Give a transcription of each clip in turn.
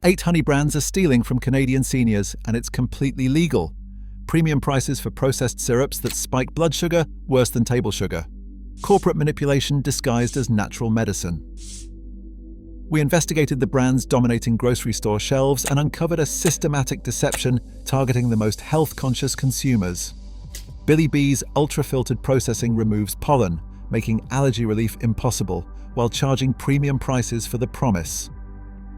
8 honey brands are stealing from Canadian seniors, and it's completely legal. Premium prices for processed syrups that spike blood sugar worse than table sugar. Corporate manipulation disguised as natural medicine. We investigated the brands dominating grocery store shelves and uncovered a systematic deception targeting the most health-conscious consumers. Billy B's ultra-filtered processing removes pollen, making allergy relief impossible, while charging premium prices for the promise.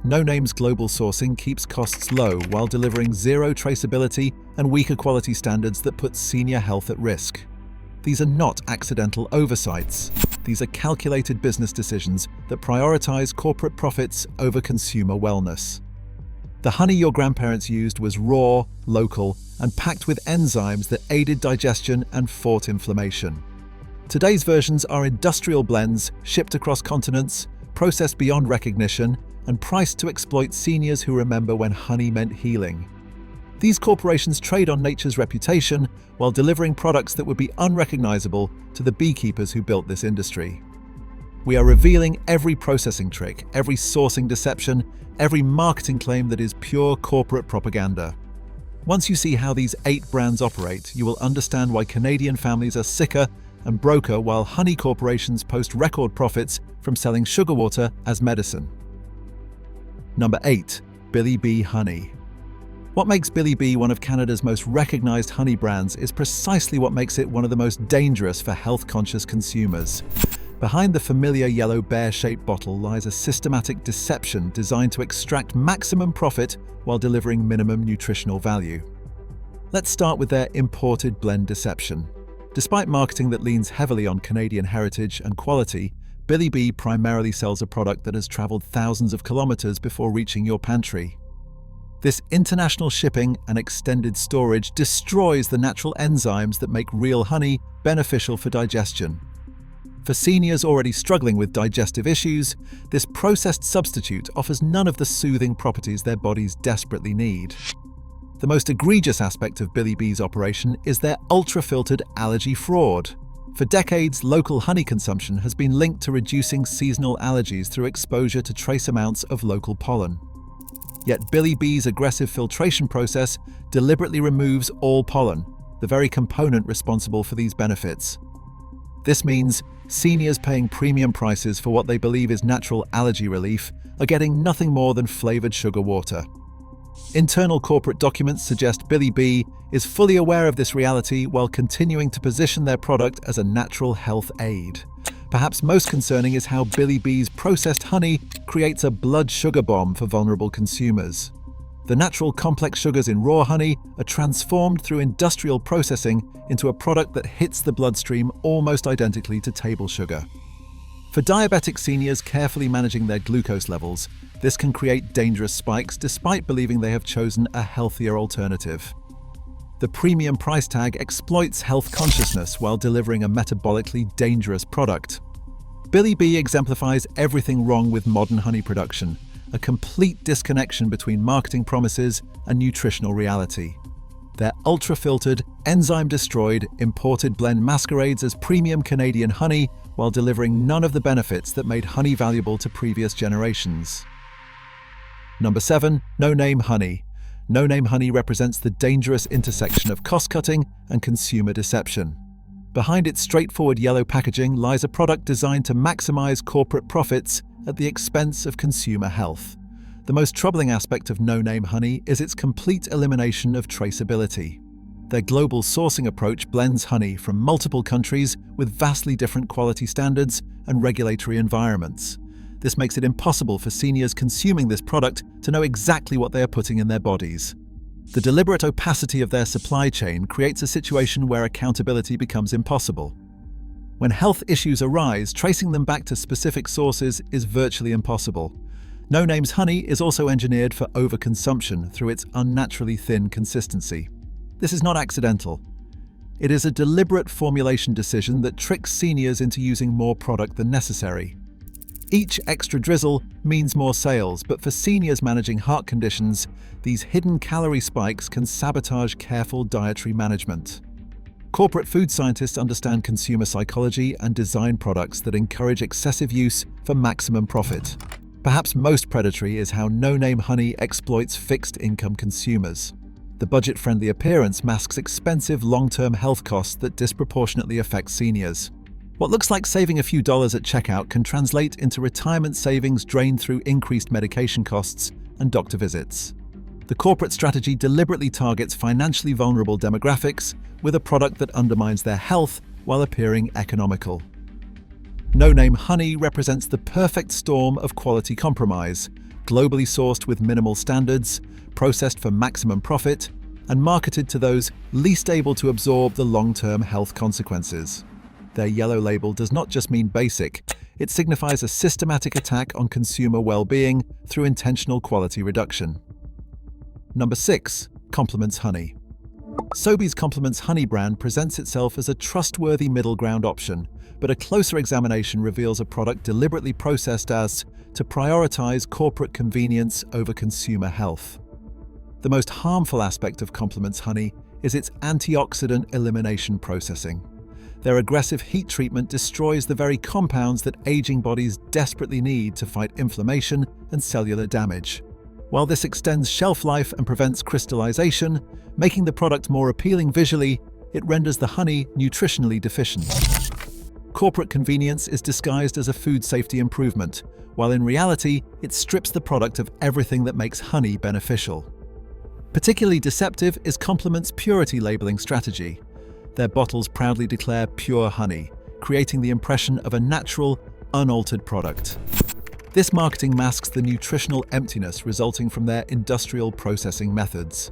No Name's global sourcing keeps costs low while delivering zero traceability and weaker quality standards that put senior health at risk. These are not accidental oversights. These are calculated business decisions that prioritize corporate profits over consumer wellness. The honey your grandparents used was raw, local, and packed with enzymes that aided digestion and fought inflammation. Today's versions are industrial blends shipped across continents, processed beyond recognition, and priced to exploit seniors who remember when honey meant healing. These corporations trade on nature's reputation while delivering products that would be unrecognizable to the beekeepers who built this industry. We are revealing every processing trick, every sourcing deception, every marketing claim that is pure corporate propaganda. Once you see how these 8 brands operate, you will understand why Canadian families are sicker and broker while honey corporations post record profits from selling sugar water as medicine. Number 8. Billy Bee Honey. What makes Billy Bee one of Canada's most recognized honey brands is precisely what makes it one of the most dangerous for health-conscious consumers. Behind the familiar yellow bear-shaped bottle lies a systematic deception designed to extract maximum profit while delivering minimum nutritional value. Let's start with their imported blend deception. Despite marketing that leans heavily on Canadian heritage and quality, Billy Bee primarily sells a product that has traveled thousands of kilometers before reaching your pantry. This international shipping and extended storage destroys the natural enzymes that make real honey beneficial for digestion. For seniors already struggling with digestive issues, this processed substitute offers none of the soothing properties their bodies desperately need. The most egregious aspect of Billy Bee's operation is their ultra-filtered allergy fraud. For decades, local honey consumption has been linked to reducing seasonal allergies through exposure to trace amounts of local pollen. Yet Billy Bee's aggressive filtration process deliberately removes all pollen, the very component responsible for these benefits. This means seniors paying premium prices for what they believe is natural allergy relief are getting nothing more than flavored sugar water. Internal corporate documents suggest Billy Bee is fully aware of this reality while continuing to position their product as a natural health aid. Perhaps most concerning is how Billy Bee's processed honey creates a blood sugar bomb for vulnerable consumers. The natural complex sugars in raw honey are transformed through industrial processing into a product that hits the bloodstream almost identically to table sugar. For diabetic seniors carefully managing their glucose levels, this can create dangerous spikes despite believing they have chosen a healthier alternative. The premium price tag exploits health consciousness while delivering a metabolically dangerous product. Billy Bee exemplifies everything wrong with modern honey production, a complete disconnection between marketing promises and nutritional reality. Their ultra-filtered, enzyme-destroyed, imported blend masquerades as premium Canadian honey while delivering none of the benefits that made honey valuable to previous generations. Number 7. No Name Honey. No Name Honey represents the dangerous intersection of cost-cutting and consumer deception. Behind its straightforward yellow packaging lies a product designed to maximize corporate profits at the expense of consumer health. The most troubling aspect of No Name Honey is its complete elimination of traceability. Their global sourcing approach blends honey from multiple countries with vastly different quality standards and regulatory environments. This makes it impossible for seniors consuming this product to know exactly what they are putting in their bodies. The deliberate opacity of their supply chain creates a situation where accountability becomes impossible. When health issues arise, tracing them back to specific sources is virtually impossible. No Name's honey is also engineered for overconsumption through its unnaturally thin consistency. This is not accidental. It is a deliberate formulation decision that tricks seniors into using more product than necessary. Each extra drizzle means more sales, but for seniors managing heart conditions, these hidden calorie spikes can sabotage careful dietary management. Corporate food scientists understand consumer psychology and design products that encourage excessive use for maximum profit. Perhaps most predatory is how no-name honey exploits fixed-income consumers. The budget-friendly appearance masks expensive long-term health costs that disproportionately affect seniors. What looks like saving a few dollars at checkout can translate into retirement savings drained through increased medication costs and doctor visits. The corporate strategy deliberately targets financially vulnerable demographics with a product that undermines their health while appearing economical. No-name honey represents the perfect storm of quality compromise, globally sourced with minimal standards, processed for maximum profit, and marketed to those least able to absorb the long-term health consequences. Their yellow label does not just mean basic, it signifies a systematic attack on consumer well-being through intentional quality reduction. Number 6. Compliments Honey. Sobeys Compliments Honey brand presents itself as a trustworthy middle ground option, but a closer examination reveals a product deliberately processed to prioritize corporate convenience over consumer health. The most harmful aspect of Compliments Honey is its antioxidant elimination processing. Their aggressive heat treatment destroys the very compounds that aging bodies desperately need to fight inflammation and cellular damage. While this extends shelf life and prevents crystallization, making the product more appealing visually, it renders the honey nutritionally deficient. Corporate convenience is disguised as a food safety improvement, while in reality, it strips the product of everything that makes honey beneficial. Particularly deceptive is Compliments' purity labeling strategy. Their bottles proudly declare pure honey, creating the impression of a natural, unaltered product. This marketing masks the nutritional emptiness resulting from their industrial processing methods.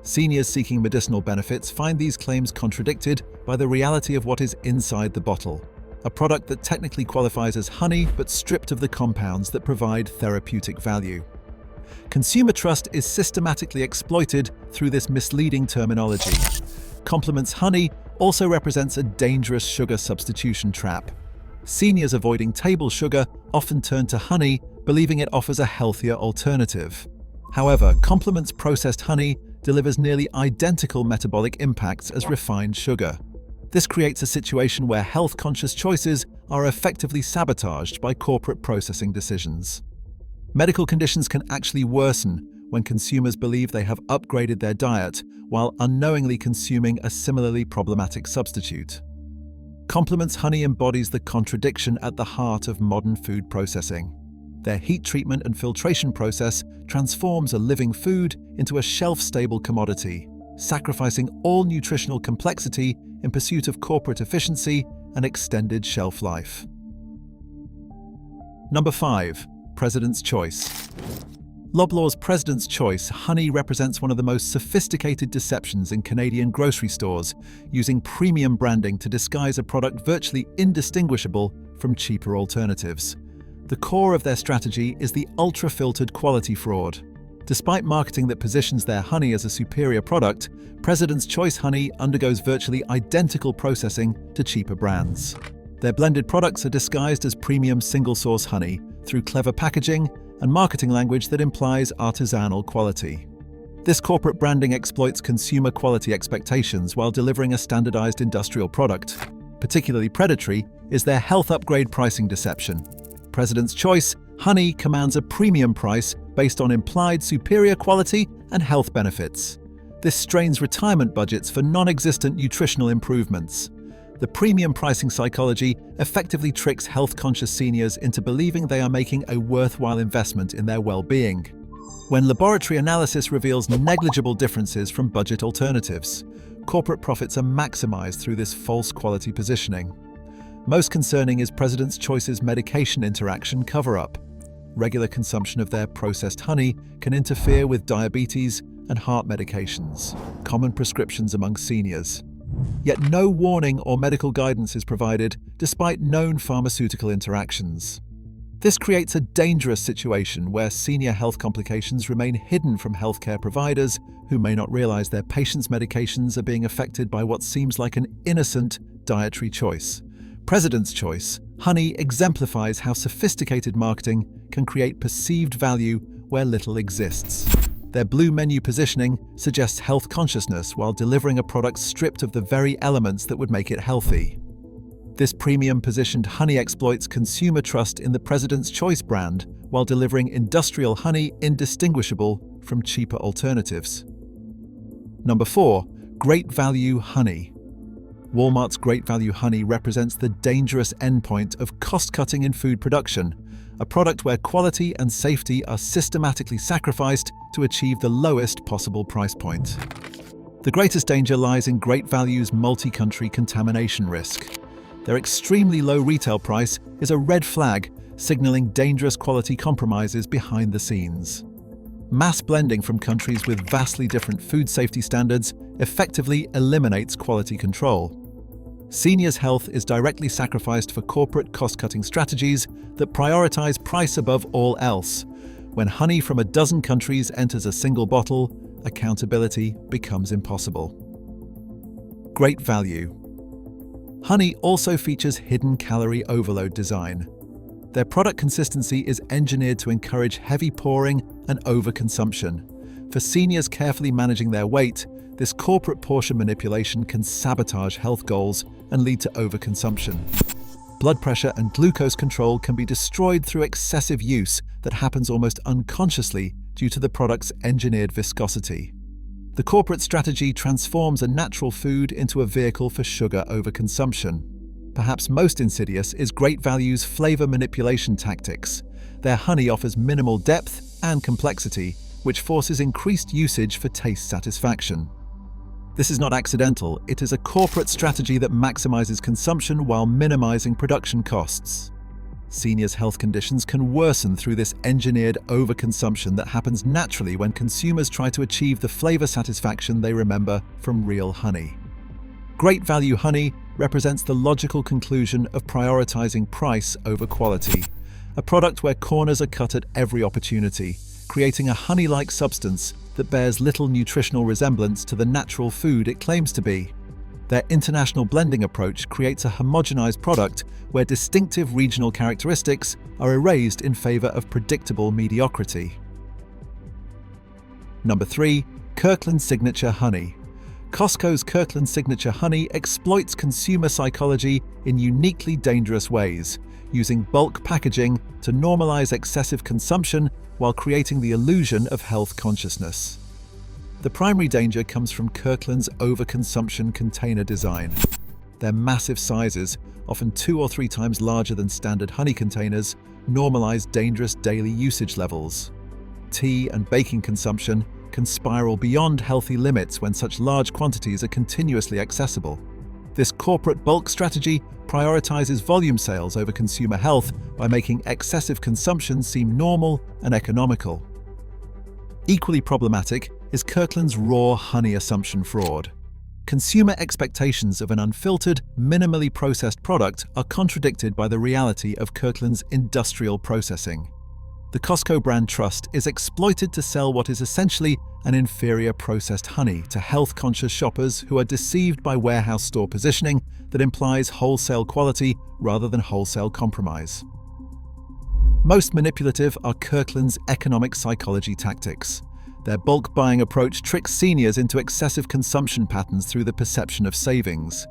Seniors seeking medicinal benefits find these claims contradicted by the reality of what is inside the bottle, a product that technically qualifies as honey but stripped of the compounds that provide therapeutic value. Consumer trust is systematically exploited through this misleading terminology. Compliments Honey also represents a dangerous sugar substitution trap. Seniors avoiding table sugar often turn to honey, believing it offers a healthier alternative. However, Compliments processed honey delivers nearly identical metabolic impacts as refined sugar. This creates a situation where health-conscious choices are effectively sabotaged by corporate processing decisions. Medical conditions can actually worsen when consumers believe they have upgraded their diet while unknowingly consuming a similarly problematic substitute. Compliments Honey embodies the contradiction at the heart of modern food processing. Their heat treatment and filtration process transforms a living food into a shelf-stable commodity, sacrificing all nutritional complexity in pursuit of corporate efficiency and extended shelf life. Number 5. President's Choice. Loblaw's President's Choice honey represents one of the most sophisticated deceptions in Canadian grocery stores, using premium branding to disguise a product virtually indistinguishable from cheaper alternatives. The core of their strategy is the ultra-filtered quality fraud. Despite marketing that positions their honey as a superior product, President's Choice honey undergoes virtually identical processing to cheaper brands. Their blended products are disguised as premium single-source honey through clever packaging and marketing language that implies artisanal quality. This corporate branding exploits consumer quality expectations while delivering a standardized industrial product. Particularly predatory is their health upgrade pricing deception. President's Choice honey commands a premium price based on implied superior quality and health benefits. This strains retirement budgets for non-existent nutritional improvements. The premium pricing psychology effectively tricks health-conscious seniors into believing they are making a worthwhile investment in their well-being. When laboratory analysis reveals negligible differences from budget alternatives, corporate profits are maximized through this false quality positioning. Most concerning is President's Choice's medication interaction cover-up. Regular consumption of their processed honey can interfere with diabetes and heart medications, common prescriptions among seniors. Yet no warning or medical guidance is provided despite known pharmaceutical interactions. This creates a dangerous situation where senior health complications remain hidden from healthcare providers who may not realize their patients' medications are being affected by what seems like an innocent dietary choice. President's Choice honey exemplifies how sophisticated marketing can create perceived value where little exists. Their blue menu positioning suggests health consciousness while delivering a product stripped of the very elements that would make it healthy. This premium-positioned honey exploits consumer trust in the President's Choice brand while delivering industrial honey indistinguishable from cheaper alternatives. Number 4. Great Value Honey. Walmart's Great Value Honey represents the dangerous endpoint of cost-cutting in food production, a product where quality and safety are systematically sacrificed to achieve the lowest possible price point. The greatest danger lies in Great Value's multi-country contamination risk. Their extremely low retail price is a red flag, signaling dangerous quality compromises behind the scenes. Mass blending from countries with vastly different food safety standards effectively eliminates quality control. Seniors' health is directly sacrificed for corporate cost-cutting strategies that prioritize price above all else. When honey from a dozen countries enters a single bottle, accountability becomes impossible. Great Value. Honey also features hidden calorie overload design. Their product consistency is engineered to encourage heavy pouring and overconsumption. For seniors carefully managing their weight, this corporate portion manipulation can sabotage health goals and lead to overconsumption. Blood pressure and glucose control can be destroyed through excessive use that happens almost unconsciously due to the product's engineered viscosity. The corporate strategy transforms a natural food into a vehicle for sugar overconsumption. Perhaps most insidious is Great Value's flavor manipulation tactics. Their honey offers minimal depth and complexity, which forces increased usage for taste satisfaction. This is not accidental, it is a corporate strategy that maximizes consumption while minimizing production costs. Seniors' health conditions can worsen through this engineered overconsumption that happens naturally when consumers try to achieve the flavor satisfaction they remember from real honey. Great Value Honey represents the logical conclusion of prioritizing price over quality, a product where corners are cut at every opportunity, creating a honey-like substance that bears little nutritional resemblance to the natural food it claims to be. Their international blending approach creates a homogenized product where distinctive regional characteristics are erased in favor of predictable mediocrity. Number 3. Kirkland Signature Honey. Costco's Kirkland Signature Honey exploits consumer psychology in uniquely dangerous ways, using bulk packaging to normalize excessive consumption while creating the illusion of health consciousness. The primary danger comes from Kirkland's overconsumption container design. Their massive sizes, often 2 or 3 times larger than standard honey containers, normalize dangerous daily usage levels. Tea and baking consumption can spiral beyond healthy limits when such large quantities are continuously accessible. This corporate bulk strategy prioritizes volume sales over consumer health by making excessive consumption seem normal and economical. Equally problematic is Kirkland's raw honey assumption fraud. Consumer expectations of an unfiltered, minimally processed product are contradicted by the reality of Kirkland's industrial processing. The Costco brand trust is exploited to sell what is essentially an inferior processed honey to health-conscious shoppers who are deceived by warehouse store positioning that implies wholesale quality rather than wholesale compromise. Most manipulative are Kirkland's economic psychology tactics. Their bulk buying approach tricks seniors into excessive consumption patterns through the perception of savings.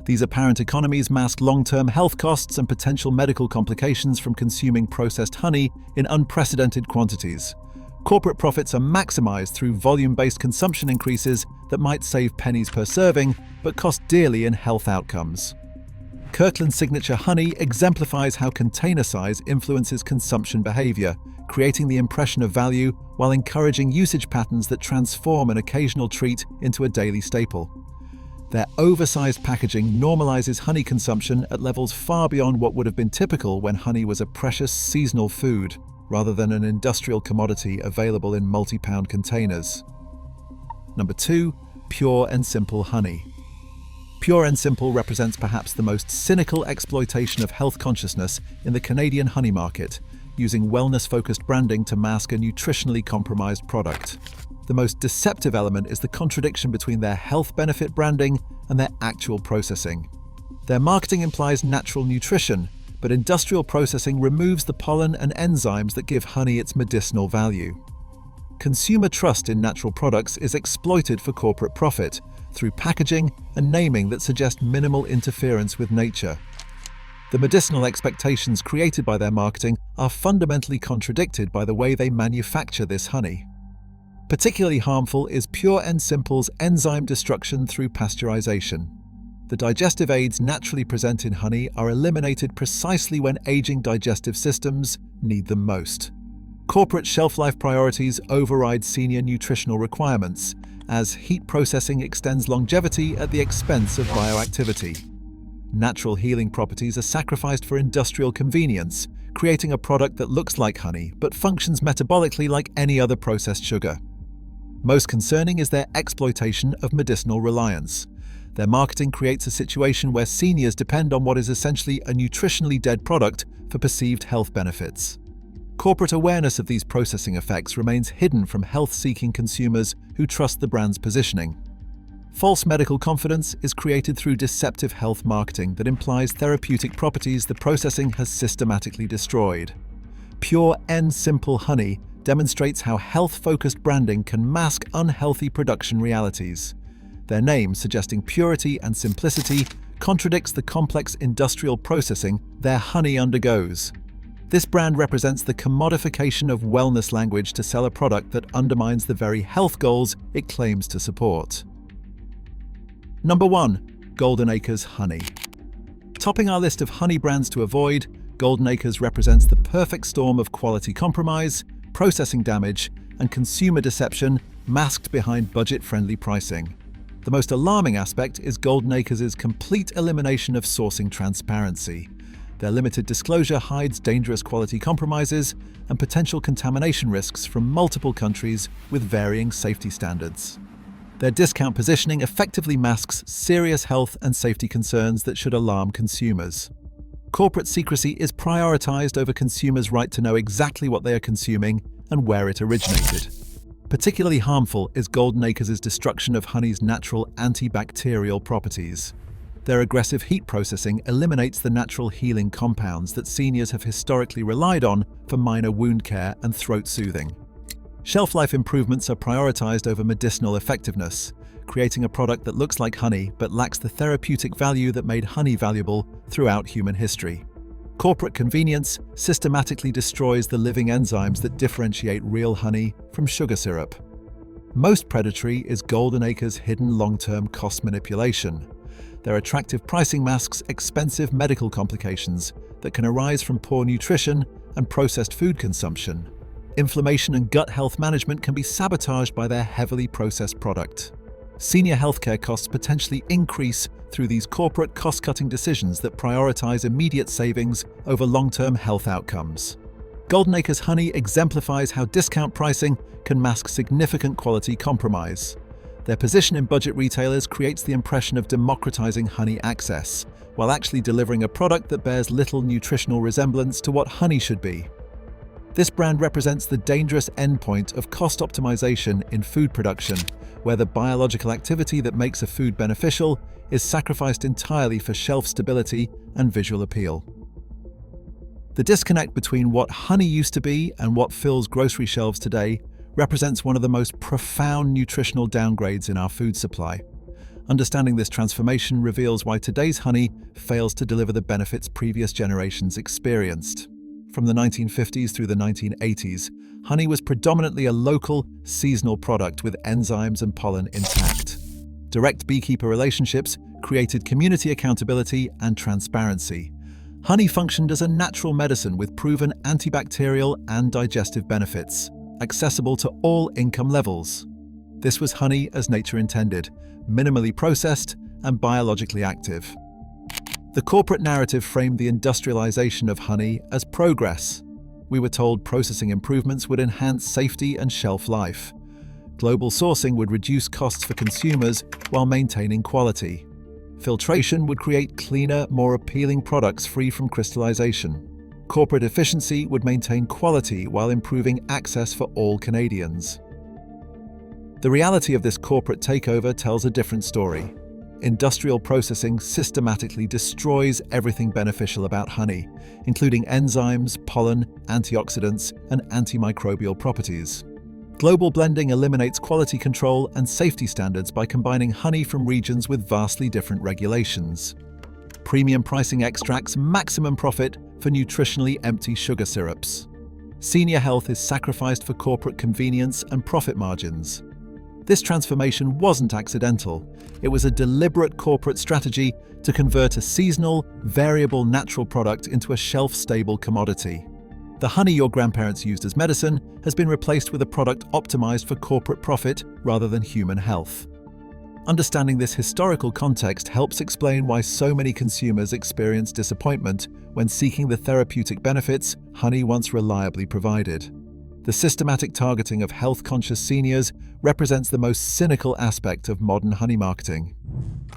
These apparent economies mask long-term health costs and potential medical complications from consuming processed honey in unprecedented quantities. Corporate profits are maximized through volume-based consumption increases that might save pennies per serving, but cost dearly in health outcomes. Kirkland Signature Honey exemplifies how container size influences consumption behavior, creating the impression of value while encouraging usage patterns that transform an occasional treat into a daily staple. Their oversized packaging normalizes honey consumption at levels far beyond what would have been typical when honey was a precious seasonal food, rather than an industrial commodity available in multi-pound containers. Number 2. Pure and Simple Honey. Pure and Simple represents perhaps the most cynical exploitation of health consciousness in the Canadian honey market, using wellness-focused branding to mask a nutritionally compromised product. The most deceptive element is the contradiction between their health benefit branding and their actual processing. Their marketing implies natural nutrition, but industrial processing removes the pollen and enzymes that give honey its medicinal value. Consumer trust in natural products is exploited for corporate profit through packaging and naming that suggest minimal interference with nature. The medicinal expectations created by their marketing are fundamentally contradicted by the way they manufacture this honey. Particularly harmful is Pure and Simple's enzyme destruction through pasteurization. The digestive aids naturally present in honey are eliminated precisely when aging digestive systems need them most. Corporate shelf life priorities override senior nutritional requirements, as heat processing extends longevity at the expense of bioactivity. Natural healing properties are sacrificed for industrial convenience, creating a product that looks like honey but functions metabolically like any other processed sugar. Most concerning is their exploitation of medicinal reliance. Their marketing creates a situation where seniors depend on what is essentially a nutritionally dead product for perceived health benefits. Corporate awareness of these processing effects remains hidden from health-seeking consumers who trust the brand's positioning. False medical confidence is created through deceptive health marketing that implies therapeutic properties the processing has systematically destroyed. Pure and Simple honey demonstrates how health-focused branding can mask unhealthy production realities. Their name, suggesting purity and simplicity, contradicts the complex industrial processing their honey undergoes. This brand represents the commodification of wellness language to sell a product that undermines the very health goals it claims to support. Number 1. Golden Acres Honey. Topping our list of honey brands to avoid, Golden Acres represents the perfect storm of quality compromise, processing damage, and consumer deception masked behind budget-friendly pricing. The most alarming aspect is Golden Acres' complete elimination of sourcing transparency. Their limited disclosure hides dangerous quality compromises and potential contamination risks from multiple countries with varying safety standards. Their discount positioning effectively masks serious health and safety concerns that should alarm consumers. Corporate secrecy is prioritized over consumers' right to know exactly what they are consuming and where it originated. Particularly harmful is Golden Acres' destruction of honey's natural antibacterial properties. Their aggressive heat processing eliminates the natural healing compounds that seniors have historically relied on for minor wound care and throat soothing. Shelf life improvements are prioritized over medicinal effectiveness, creating a product that looks like honey but lacks the therapeutic value that made honey valuable throughout human history. Corporate convenience systematically destroys the living enzymes that differentiate real honey from sugar syrup. Most predatory is Golden Acres' hidden long-term cost manipulation. Their attractive pricing masks expensive medical complications that can arise from poor nutrition and processed food consumption. Inflammation and gut health management can be sabotaged by their heavily processed product. Senior healthcare costs potentially increase through these corporate cost-cutting decisions that prioritize immediate savings over long-term health outcomes. Golden Acres Honey exemplifies how discount pricing can mask significant quality compromise. Their position in budget retailers creates the impression of democratizing honey access, while actually delivering a product that bears little nutritional resemblance to what honey should be. This brand represents the dangerous endpoint of cost optimization in food production, where the biological activity that makes a food beneficial is sacrificed entirely for shelf stability and visual appeal. The disconnect between what honey used to be and what fills grocery shelves today represents one of the most profound nutritional downgrades in our food supply. Understanding this transformation reveals why today's honey fails to deliver the benefits previous generations experienced. From the 1950s through the 1980s, honey was predominantly a local, seasonal product with enzymes and pollen intact. Direct beekeeper relationships created community accountability and transparency. Honey functioned as a natural medicine with proven antibacterial and digestive benefits, accessible to all income levels. This was honey as nature intended, minimally processed and biologically active. The corporate narrative framed the industrialization of honey as progress. We were told processing improvements would enhance safety and shelf life. Global sourcing would reduce costs for consumers while maintaining quality. Filtration would create cleaner, more appealing products free from crystallization. Corporate efficiency would maintain quality while improving access for all Canadians. The reality of this corporate takeover tells a different story. Industrial processing systematically destroys everything beneficial about honey, including enzymes, pollen, antioxidants, and antimicrobial properties. Global blending eliminates quality control and safety standards by combining honey from regions with vastly different regulations. Premium pricing extracts maximum profit for nutritionally empty sugar syrups. Senior health is sacrificed for corporate convenience and profit margins. This transformation wasn't accidental. It was a deliberate corporate strategy to convert a seasonal, variable natural product into a shelf-stable commodity. The honey your grandparents used as medicine has been replaced with a product optimized for corporate profit rather than human health. Understanding this historical context helps explain why so many consumers experience disappointment when seeking the therapeutic benefits honey once reliably provided. The systematic targeting of health-conscious seniors represents the most cynical aspect of modern honey marketing.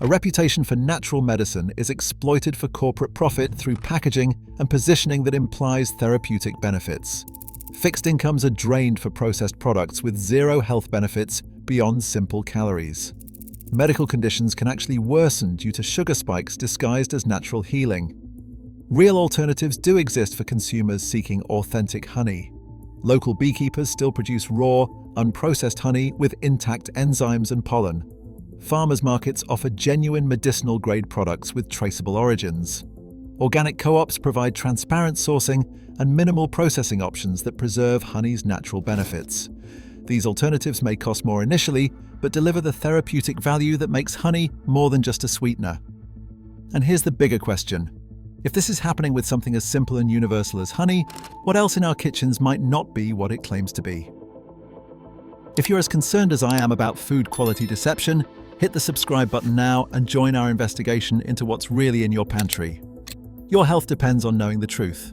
A reputation for natural medicine is exploited for corporate profit through packaging and positioning that implies therapeutic benefits. Fixed incomes are drained for processed products with zero health benefits beyond simple calories. Medical conditions can actually worsen due to sugar spikes disguised as natural healing. Real alternatives do exist for consumers seeking authentic honey. Local beekeepers still produce raw, unprocessed honey with intact enzymes and pollen. Farmers markets offer genuine medicinal-grade products with traceable origins. Organic co-ops provide transparent sourcing and minimal processing options that preserve honey's natural benefits. These alternatives may cost more initially, but deliver the therapeutic value that makes honey more than just a sweetener. And here's the bigger question. If this is happening with something as simple and universal as honey, what else in our kitchens might not be what it claims to be? If you're as concerned as I am about food quality deception, hit the subscribe button now and join our investigation into what's really in your pantry. Your health depends on knowing the truth.